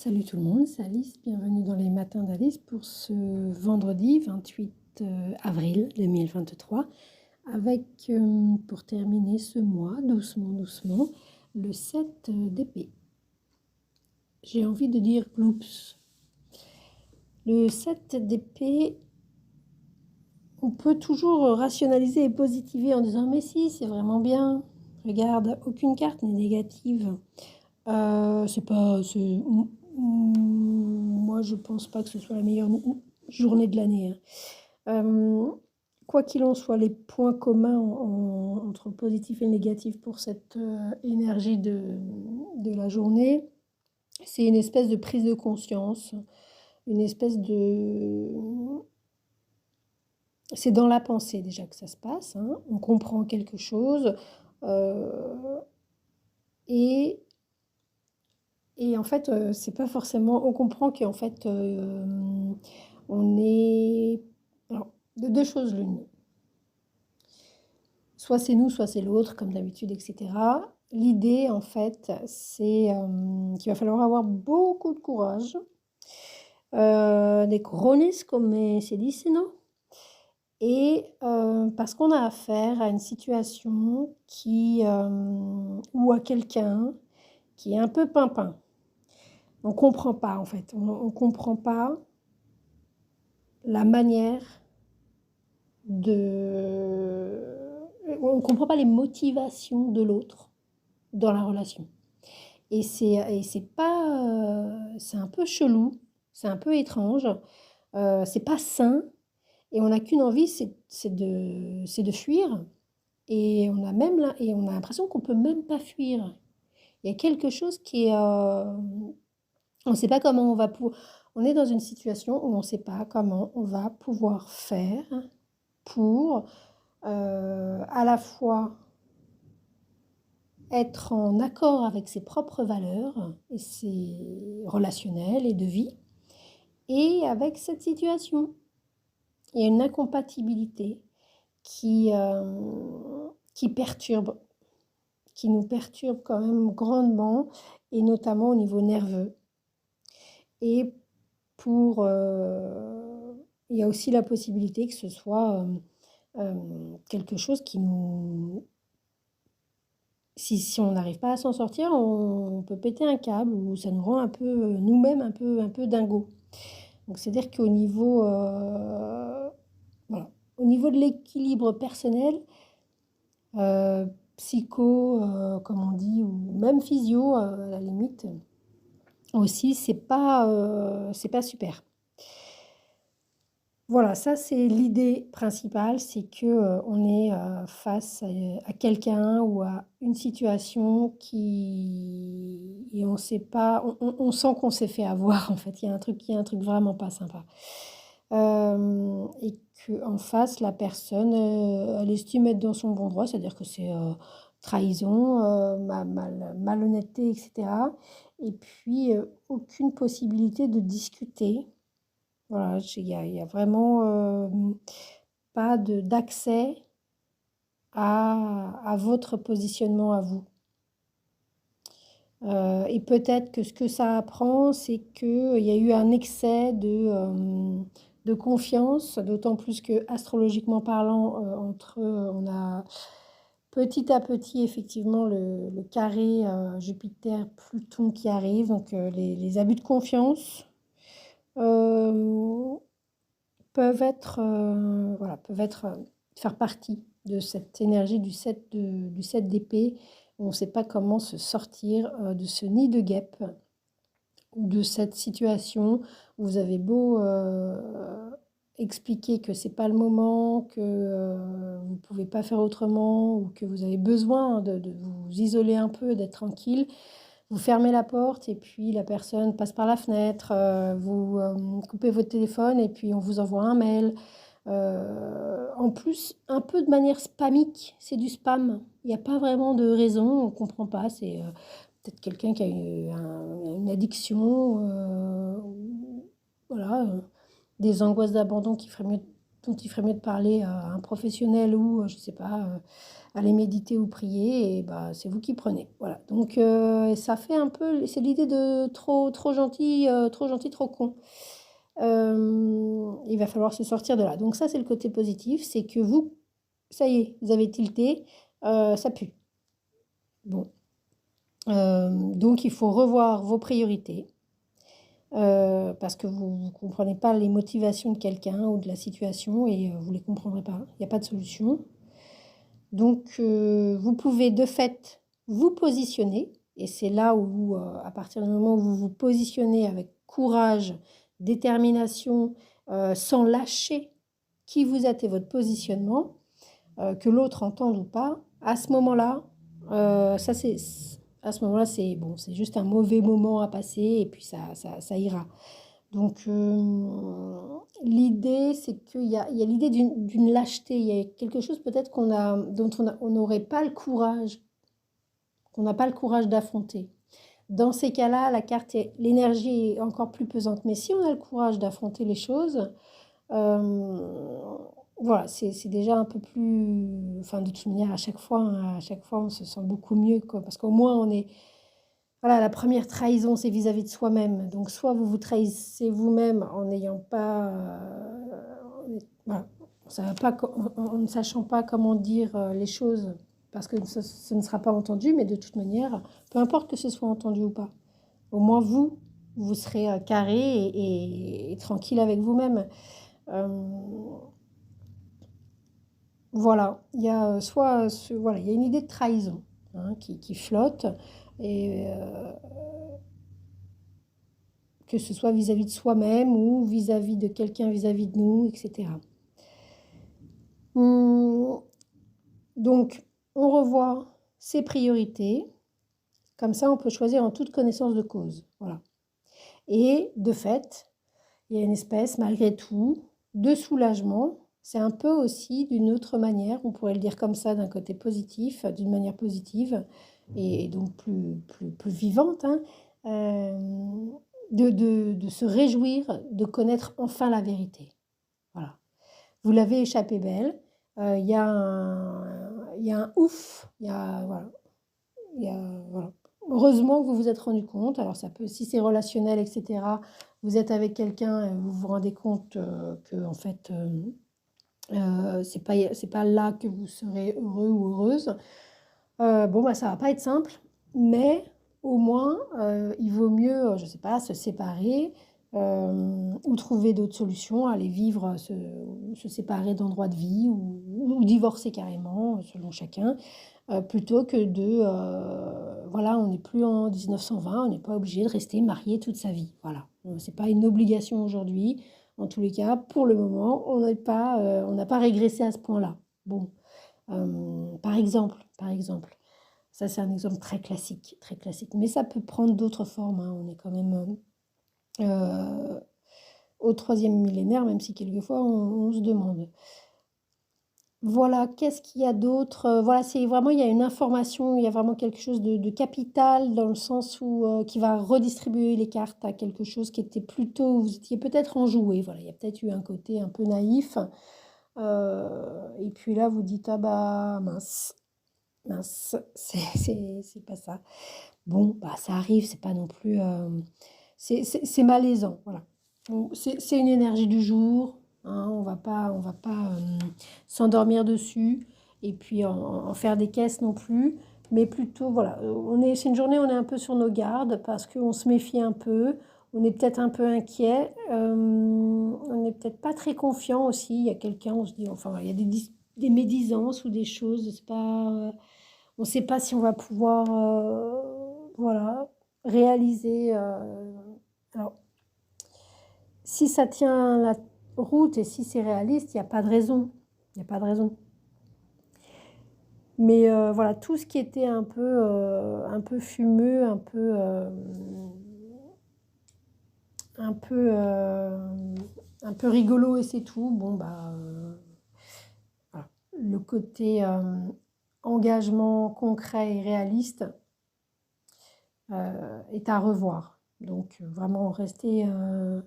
Salut tout le monde, c'est Alice, bienvenue dans les matins d'Alice pour ce vendredi 28 avril 2023 avec, pour terminer ce mois, doucement, le 7 d'épée. J'ai envie de dire gloops. Le 7 d'épée, on peut toujours rationaliser et positiver en disant mais si, c'est vraiment bien, regarde, aucune carte n'est négative. Moi, je pense pas que ce soit la meilleure journée de l'année, hein. Quoi qu'il en soit, les points communs entre le positif et le négatif pour cette énergie de la journée, c'est une espèce de prise de conscience, une espèce de... C'est dans la pensée déjà que ça se passe, hein. On comprend quelque chose et en fait, c'est pas forcément on comprend qu'en fait, on est alors de 2 choses l'une. Soit c'est nous, soit c'est l'autre comme d'habitude et cetera. L'idée en fait, c'est, qu'il va falloir avoir beaucoup de courage, des cojones comme si dice, no? Et parce qu'on a affaire à une situation qui, ou à quelqu'un qui est un peu pimpin. On comprend pas en fait, on comprend pas la manière de... On ne comprend pas les motivations de l'autre dans la relation. Et c'est pas... c'est un peu chelou, c'est un peu étrange, c'est pas sain, et on n'a qu'une envie, c'est de fuir. Et on a même et on a l'impression qu'on peut même pas fuir. Il y a quelque chose qui est... on ne sait pas comment on va pouvoir... On est dans une situation où on ne sait pas comment on va pouvoir faire pour à la fois être en accord avec ses propres valeurs et ses relationnelles et de vie et avec cette situation. Il y a une incompatibilité qui perturbe, qui nous perturbe quand même grandement et notamment au niveau nerveux. Et pour... il y a aussi la possibilité que ce soit quelque chose qui nous... Si on n'arrive pas à s'en sortir, on peut péter un câble ou ça nous rend un peu, nous-mêmes, un peu dingo. Donc c'est-à-dire qu'au niveau, voilà, au niveau de l'équilibre personnel, psycho, comme on dit, ou même physio, à la limite, aussi, c'est pas super. Voilà, ça c'est l'idée principale, c'est que on est face à quelqu'un ou à une situation qui et on sait pas, on sent qu'on s'est fait avoir en fait. Il y a un truc vraiment pas sympa. Et que en face, la personne, elle estime être dans son bon droit, c'est-à-dire que c'est trahison, malhonnêteté, etc. Et puis aucune possibilité de discuter. Voilà, il y a vraiment pas d'accès à votre positionnement à vous. Et peut-être que ce que ça apprend, c'est qu'il y a eu un excès de confiance, d'autant plus que astrologiquement parlant, on a petit à petit effectivement le carré Jupiter-Pluton qui arrive, donc les abus de confiance. Euh, peuvent être, faire partie de cette énergie du 7 d'épée. On ne sait pas comment se sortir de ce nid de guêpe ou de cette situation où vous avez beau expliquer que c'est pas le moment, que vous ne pouvez pas faire autrement ou que vous avez besoin de vous isoler un peu, d'être tranquille. Vous fermez la porte et puis la personne passe par la fenêtre, vous coupez votre téléphone et puis on vous envoie un mail. En plus, un peu de manière spamique, c'est du spam. Il n'y a pas vraiment de raison, on ne comprend pas. C'est peut-être quelqu'un qui a eu une addiction, voilà, des angoisses d'abandon qui ferait mieux dont il ferait mieux de parler à un professionnel ou, je sais pas, aller méditer ou prier et bah, c'est vous qui prenez. Voilà, donc ça fait un peu c'est l'idée de trop gentil, trop con. Il va falloir se sortir de là. Donc ça, c'est le côté positif, c'est que vous, ça y est, vous avez tilté, ça pue. Bon, donc il faut revoir vos priorités. Parce que vous ne comprenez pas les motivations de quelqu'un ou de la situation et vous ne les comprendrez pas. Il n'y a pas de solution. Donc, vous pouvez de fait vous positionner et c'est là où, à partir du moment où vous vous positionnez avec courage, détermination, sans lâcher qui vous êtes et votre positionnement, que l'autre entende ou pas, à ce moment-là, ça c'est à ce moment-là, c'est bon, c'est juste un mauvais moment à passer et puis ça ira. Donc, l'idée, c'est qu'il y a l'idée d'une lâcheté. Il y a quelque chose peut-être dont on n'aurait pas le courage, qu'on n'a pas le courage d'affronter. Dans ces cas-là, l'énergie est encore plus pesante. Mais si on a le courage d'affronter les choses, voilà, c'est déjà un peu plus... Enfin, de toute manière, à chaque fois, on se sent beaucoup mieux, quoi, parce qu'au moins, on est... Voilà, la première trahison, c'est vis-à-vis de soi-même. Donc, soit vous vous trahissez vous-même en n'ayant pas, voilà, ça va pas, en ne sachant pas comment dire les choses, parce que ce ne sera pas entendu, mais de toute manière, peu importe que ce soit entendu ou pas, au moins vous serez carré et tranquille avec vous-même. Euh, voilà, il y a voilà, il y a une idée de trahison hein, qui flotte et que ce soit vis-à-vis de soi-même ou vis-à-vis de quelqu'un vis-à-vis de nous, etc. Donc, on revoit ses priorités. Comme ça, on peut choisir en toute connaissance de cause. Voilà. Et de fait, il y a une espèce, malgré tout, de soulagement. C'est un peu aussi d'une autre manière, on pourrait le dire comme ça, d'un côté positif, d'une manière positive, et donc plus vivante, hein, de se réjouir de connaître enfin la vérité. Voilà. Vous l'avez échappé belle. Il y a un ouf, voilà, voilà. Heureusement que vous vous êtes rendu compte. Alors ça peut, si c'est relationnel, etc. Vous êtes avec quelqu'un et vous vous rendez compte que en fait, c'est pas là que vous serez heureux ou heureuse. Bon, bah, ça va pas être simple, mais au moins, il vaut mieux, je sais pas, se séparer ou trouver d'autres solutions, aller vivre, se séparer d'endroits de vie ou divorcer carrément, selon chacun, plutôt que voilà, on n'est plus en 1920, on n'est pas obligé de rester marié toute sa vie. Voilà, c'est pas une obligation aujourd'hui. En tous les cas, pour le moment, on n'a pas régressé à ce point-là. Bon. Par exemple, ça c'est un exemple très classique, mais ça peut prendre d'autres formes, hein. On est quand même au troisième millénaire, même si quelquefois on se demande. Voilà, qu'est-ce qu'il y a d'autre? Voilà, c'est vraiment, il y a une information, il y a vraiment quelque chose de capital dans le sens où qui va redistribuer les cartes à quelque chose qui était plutôt, vous étiez peut-être enjoué, voilà, il y a peut-être eu un côté un peu naïf. Et puis là, vous dites, ah bah mince. Mince, c'est pas ça. Bon, bah, ça arrive, c'est pas non plus, c'est malaisant, voilà. Bon, c'est une énergie du jour, hein, on va pas s'endormir dessus et puis en faire des caisses non plus, mais plutôt, voilà, c'est une journée où on est un peu sur nos gardes parce qu'on se méfie un peu, on est peut-être un peu inquiet, on n'est peut-être pas très confiant aussi. Il y a quelqu'un, on se dit, enfin, il y a des médisances ou des choses, c'est pas, on ne sait pas si on va pouvoir voilà, réaliser. Alors, si ça tient la route et si c'est réaliste, il n'y a pas de raison. Il n'y a pas de raison. Mais voilà, tout ce qui était un peu fumeux, un peu, un peu rigolo et c'est tout. Bon, bah, voilà. Le côté engagement concret et réaliste est à revoir. Donc vraiment rester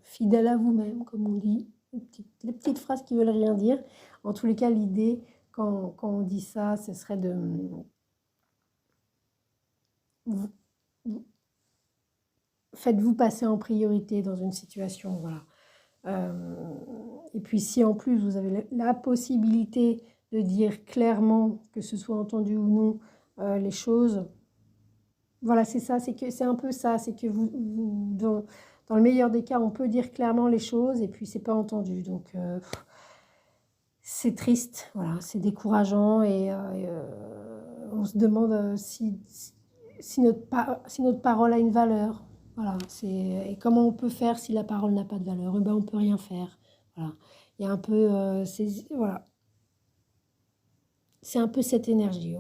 fidèle à vous-même, comme on dit, les petites phrases qui veulent rien dire. En tous les cas, l'idée, quand on dit ça, ce serait de... vous- Faites-vous passer en priorité dans une situation, voilà. Et puis si en plus vous avez la possibilité de dire clairement, que ce soit entendu ou non, les choses, voilà, c'est ça, c'est un peu ça, c'est que dans le meilleur des cas, on peut dire clairement les choses et puis c'est pas entendu. Donc c'est triste, voilà, c'est décourageant on se demande si notre parole a une valeur. Voilà, et comment on peut faire si la parole n'a pas de valeur? Eh ben, on peut rien faire. Voilà, il y a un peu, voilà, c'est un peu cette énergie.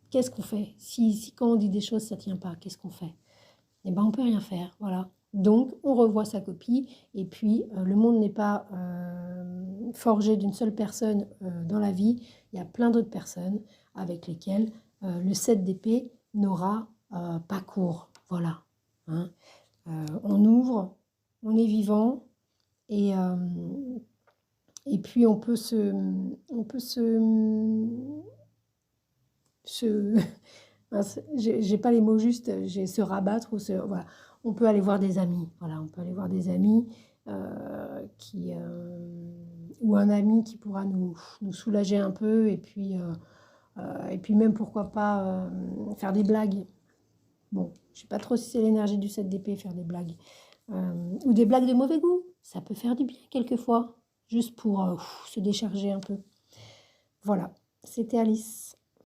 Qu'est-ce qu'on fait si quand on dit des choses, ça tient pas, qu'est-ce qu'on fait? Eh ben, on peut rien faire, voilà. Donc, on revoit sa copie, et puis le monde n'est pas forgé d'une seule personne dans la vie. Il y a plein d'autres personnes avec lesquelles le 7 d'épée n'aura pas cours. Voilà. Hein. On ouvre, on est vivant, et, euh, et puis on peut se j'ai pas les mots justes, j'ai se rabattre voilà. On peut aller voir des amis, voilà, on peut aller voir des amis ou un ami qui pourra nous soulager un peu et puis même pourquoi pas faire des blagues. Bon, je sais pas trop si c'est l'énergie du 7 d'épée, faire des blagues. Ou des blagues de mauvais goût, ça peut faire du bien quelquefois, juste pour se décharger un peu. Voilà, c'était Alice.